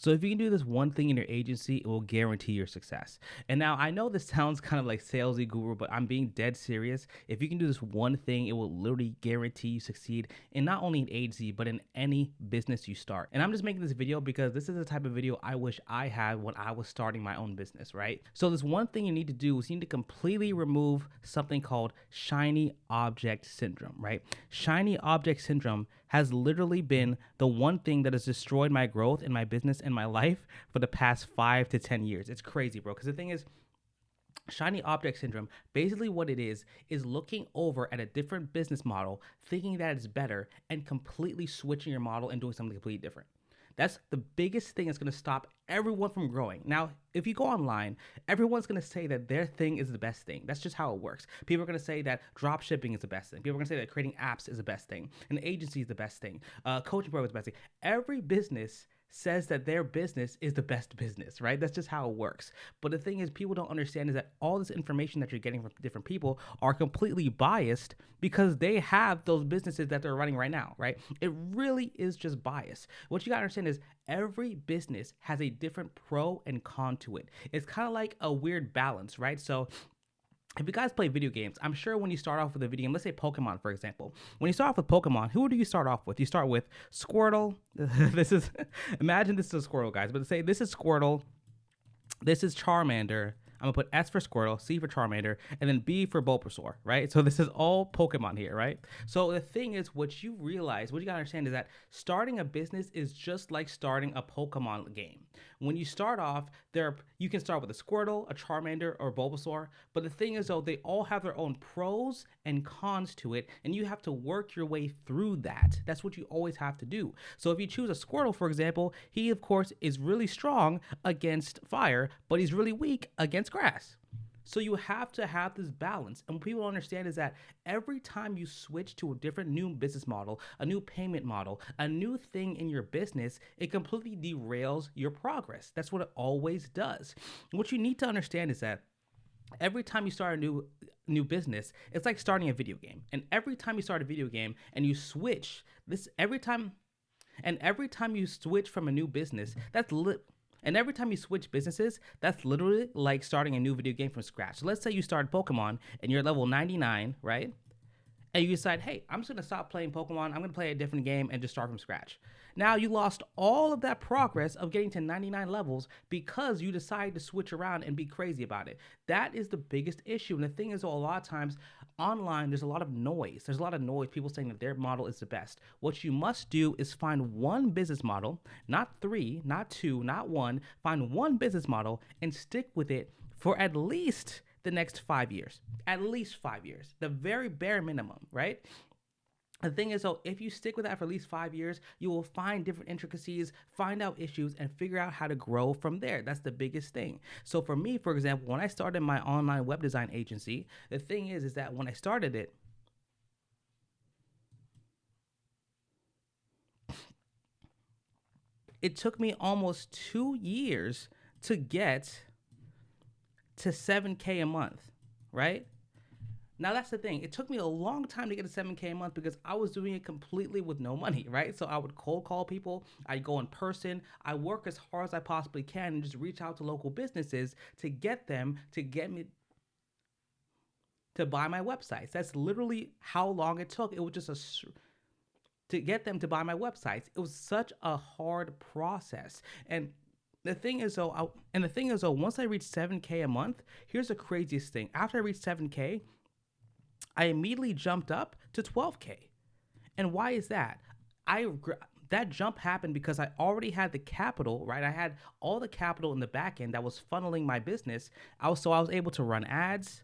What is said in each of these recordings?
So if you can do this one thing in your agency, it will guarantee your success. And now I know this sounds kind of like salesy guru, but I'm being dead serious. If you can do this one thing, it will literally guarantee you succeed in not only an agency, but in any business you start. And I'm just making this video because this is the type of video I wish I had when I was starting my own business, right? So this one thing you need to do is you need to completely remove something called shiny object syndrome, right? Shiny object syndrome has literally been the one thing that has destroyed my growth in my business and my life for the past 5 to 10 years. It's crazy, bro. Because the thing is, shiny object syndrome, basically what it is looking over at a different business model, thinking that it's better, and completely switching your model and doing something completely different. That's the biggest thing that's going to stop everyone from growing. Now, if you go online, everyone's going to say that their thing is the best thing. That's just how it works. People are going to say that drop shipping is the best thing. People are going to say that creating apps is the best thing. An agency is the best thing. Coaching program is the best thing. Every business says that their business is the best business, right? That's just how it works. But the thing is, people don't understand is that all this information that you're getting from different people are completely biased because they have those businesses that they're running right now, right? It really is just bias. What you gotta understand is every business has a different pro and con to it. It's kind of like a weird balance, right? So if you guys play video games, I'm sure when you start off with a video game, let's say Pokemon, for example. When you start off with Pokemon, who do you start off with? You start with Squirtle. Imagine this is a Squirtle, guys, but say this is Squirtle, this is Charmander. I'm gonna put S for Squirtle, C for Charmander, and then B for Bulbasaur, right? So this is all Pokemon here, right? So the thing is, what you realize, what you gotta understand is that starting a business is just like starting a Pokemon game. When you start off, you can start with a Squirtle, a Charmander, or Bulbasaur. But the thing is, though, they all have their own pros and cons to it, and you have to work your way through that. That's what you always have to do. So if you choose a Squirtle, for example, he of course is really strong against fire, but he's really weak against grass. So you have to have this balance. And what people don't understand is that every time you switch to a different new business model, a new payment model, a new thing in your business, it completely derails your progress. That's what it always does. What you need to understand is that every time you start a new business, it's like starting a video game. And every time you start a video game and you switch every time you switch from a new business, and every time you switch businesses, that's literally like starting a new video game from scratch. So let's say you started Pokemon and you're level 99, right? And you decide, hey, I'm just going to stop playing Pokemon. I'm going to play a different game and just start from scratch. Now you lost all of that progress of getting to 99 levels because you decided to switch around and be crazy about it. That is the biggest issue. And the thing is, a lot of times online, there's a lot of noise. There's a lot of noise, people saying that their model is the best. What you must do is find one business model, not three, not two, not one. Find one business model and stick with it for at least the next 5 years. At least 5 years. The very bare minimum, right? The thing is, though, if you stick with that for at least 5 years, you will find different intricacies, find out issues, and figure out how to grow from there. That's the biggest thing. So for me, for example, when I started my online web design agency, the thing is that when I started it, it took me almost 2 years to get to 7K a month, right? Now that's the thing. It took me a long time to get to 7K a month because I was doing it completely with no money, right? So I would cold call people, I'd go in person, I work as hard as I possibly can and just reach out to local businesses to get them to get me to buy my websites. That's literally how long it took. It was just to get them to buy my websites. It was such a hard process. And the thing is, though, once I reached 7K a month, here's the craziest thing. After I reached 7K, I immediately jumped up to 12K. And why is that? That jump happened because I already had the capital, right? I had all the capital in the back end that was funneling my business. I was able to run ads,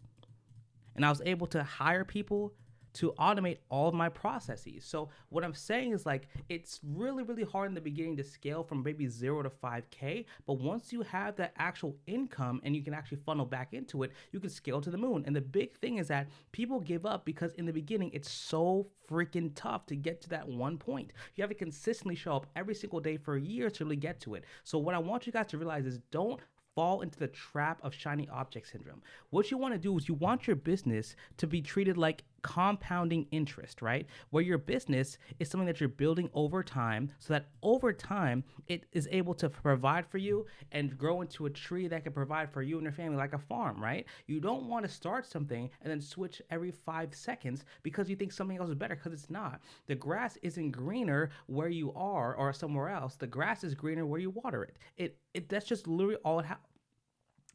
and I was able to hire people to automate all of my processes. So what I'm saying is, like, it's really, really hard in the beginning to scale from maybe 0 to 5K. But once you have that actual income and you can actually funnel back into it, you can scale to the moon. And the big thing is that people give up because in the beginning, it's so freaking tough to get to that one point. You have to consistently show up every single day for a year to really get to it. So what I want you guys to realize is don't fall into the trap of shiny object syndrome. What you want to do is you want your business to be treated like compounding interest, right? Where your business is something that you're building over time so that over time it is able to provide for you and grow into a tree that can provide for you and your family like a farm, right? You don't want to start something and then switch every 5 seconds because you think something else is better, because it's not. The grass isn't greener where you are or somewhere else. The grass is greener where you water it. That's just literally all it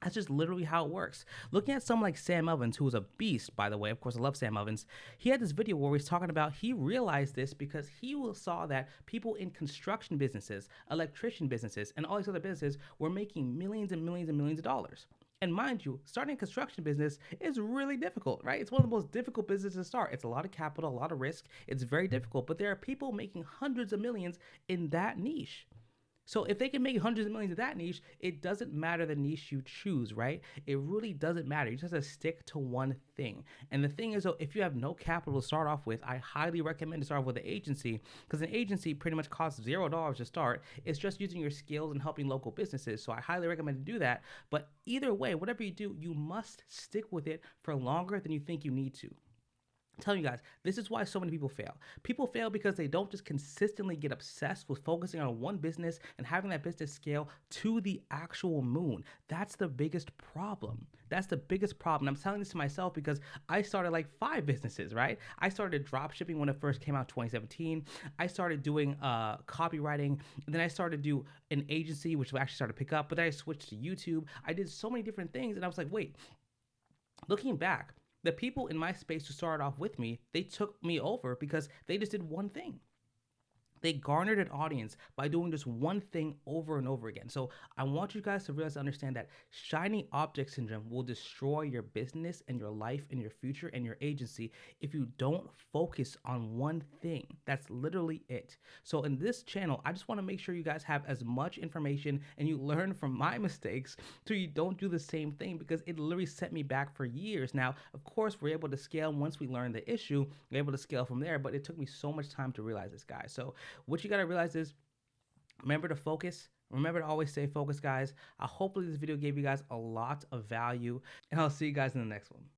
that's just literally how it works. Looking at someone like Sam Evans, who was a beast, by the way, of course, I love Sam Evans. He had this video where he's talking about he realized this because he saw that people in construction businesses, electrician businesses, and all these other businesses were making millions and millions and millions of dollars. And mind you, starting a construction business is really difficult, right? It's one of the most difficult businesses to start. It's a lot of capital, a lot of risk. It's very difficult, but there are people making hundreds of millions in that niche. So if they can make hundreds of millions of that niche, it doesn't matter the niche you choose, right? It really doesn't matter. You just have to stick to one thing. And the thing is, though, if you have no capital to start off with, I highly recommend to start off with an agency, because an agency pretty much costs $0 to start. It's just using your skills and helping local businesses. So I highly recommend to do that. But either way, whatever you do, you must stick with it for longer than you think you need to. I'm telling you guys, this is why so many people fail. People fail because they don't just consistently get obsessed with focusing on one business and having that business scale to the actual moon. That's the biggest problem. That's the biggest problem. I'm telling this to myself because I started like 5 businesses, right? I started drop shipping when it first came out, 2017. I started doing copywriting. And then I started to do an agency, which actually started to pick up. But then I switched to YouTube. I did so many different things. And I was like, wait, looking back, the people in my space who started off with me, they took me over because they just did one thing. They garnered an audience by doing just one thing over and over again. So I want you guys to realize, understand that shiny object syndrome will destroy your business and your life and your future and your agency if you don't focus on one thing. That's literally it. So in this channel, I just want to make sure you guys have as much information and you learn from my mistakes so you don't do the same thing, because it literally set me back for years. Now, of course, we're able to scale once we learn the issue. We're able to scale from there, but it took me so much time to realize this, guys. So what you got to realize is, remember to focus. Remember to always stay focused, guys. Hopefully this video gave you guys a lot of value, and I'll see you guys in the next one.